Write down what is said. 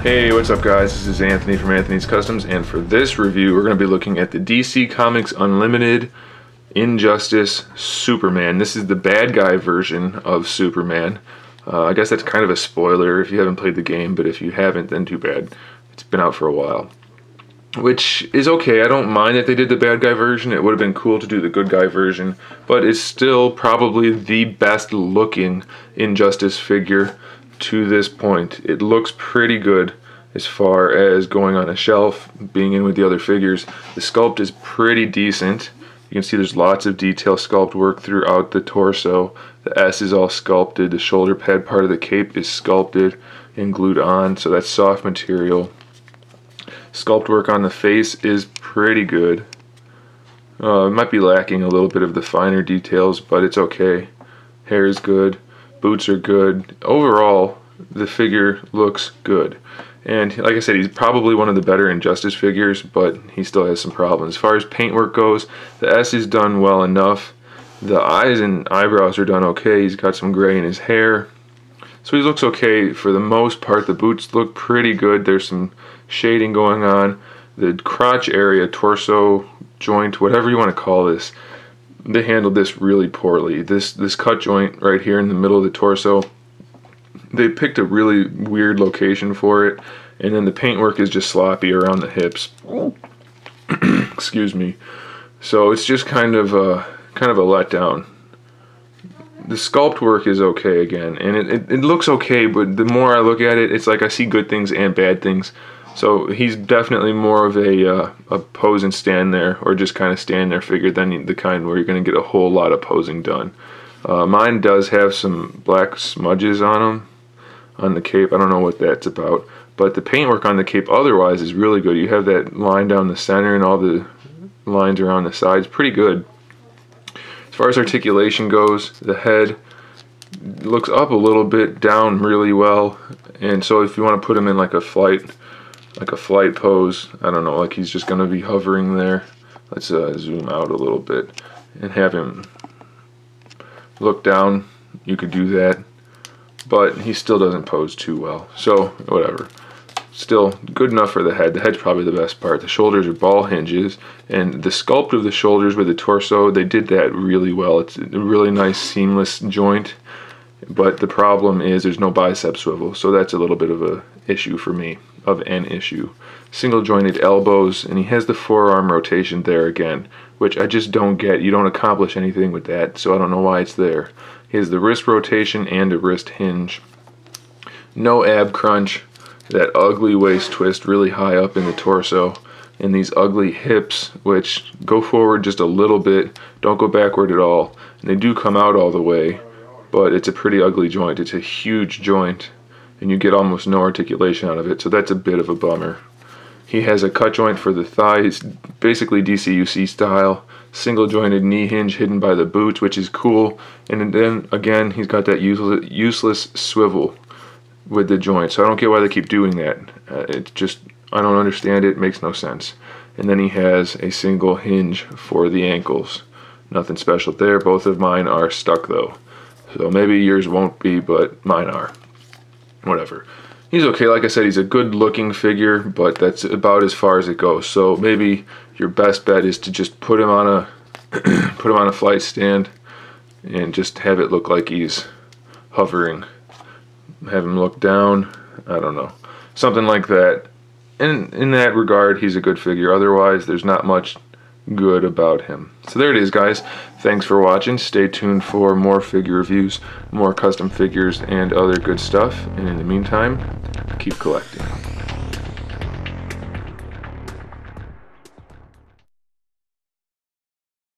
Hey, what's up guys? This is Anthony from Anthony's Customs, and for this review we're going to be looking at the DC Comics Unlimited Injustice Superman. This is the bad guy version of Superman. I guess that's kind of a spoiler if you haven't played the game, but if you haven't, then too bad. It's been out for a while. Which is okay. I don't mind that they did the bad guy version. It would have been cool to do the good guy version, but it's still probably the best looking Injustice figure to this point. It looks pretty good as far as going on a shelf, being in with the other figures. The sculpt is pretty decent. You can see there's lots of detail sculpt work throughout the torso. The S is all sculpted. The shoulder pad part of the cape is sculpted and glued on, so that's soft material. Sculpt work on the face is pretty good. It might be lacking a little bit of the finer details, but it's okay. Hair is good. Boots are good. Overall, the figure looks good. And like I said, he's probably one of the better Injustice figures, but he still has some problems. As far as paintwork goes, the S is done well enough. The eyes and eyebrows are done okay. He's got some gray in his hair. So he looks okay for the most part. The boots look pretty good. There's some shading going on. The crotch area, torso joint, whatever you want to call this, they handled this really poorly. This cut joint right here in the middle of the torso, they picked a really weird location for it, and then the paintwork is just sloppy around the hips. Excuse me. So it's just kind of a letdown. The sculpt work is okay again, and it looks okay, but the more I look at it, it's like I see good things and bad things. So he's definitely more of a pose and stand there, or just kind of stand there figure than the kind where you're going to get a whole lot of posing done. Mine does have some black smudges on him, on the cape. I don't know what that's about, but the paintwork on the cape otherwise is really good. You have that line down the center and all the lines around the sides, pretty good. As far as articulation goes, the head looks up a little bit, down really well, and so if you want to put him in like a flight pose, I don't know, like he's just going to be hovering there. Let's zoom out a little bit and have him look down. You could do that, but he still doesn't pose too well, so whatever. Still good enough for the head. The head's probably the best part. The shoulders are ball hinges, and the sculpt of the shoulders with the torso, they did that really well. It's a really nice seamless joint, but the problem is there's no bicep swivel, so that's a little bit of a issue for me, Single jointed elbows, and he has the forearm rotation there again, which I just don't get. You don't accomplish anything with that, so I don't know why it's there. He has the wrist rotation and a wrist hinge. No ab crunch, that ugly waist twist really high up in the torso, and these ugly hips, which go forward just a little bit, don't go backward at all, and they do come out all the way, but it's a pretty ugly joint. It's a huge joint, and you get almost no articulation out of it, so that's a bit of a bummer. He has a cut joint for the thighs, basically DCUC style, single jointed knee hinge hidden by the boots, which is cool, and then again he's got that useless swivel with the joint, so I don't get why they keep doing that. It just, I don't understand it, makes no sense. And then he has a single hinge for the ankles. Nothing special there. Both of mine are stuck though, so maybe yours won't be, but mine are. Whatever. He's okay. Like I said, he's a good looking figure, but that's about as far as it goes. So maybe your best bet is to just put him on a flight stand and just have it look like he's hovering. Have him look down. I don't know, something like that. And in that regard, he's a good figure. Otherwise, there's not much good about him. So there it is, guys. Thanks for watching. Stay tuned for more figure reviews, more custom figures, and other good stuff. And in the meantime, keep collecting.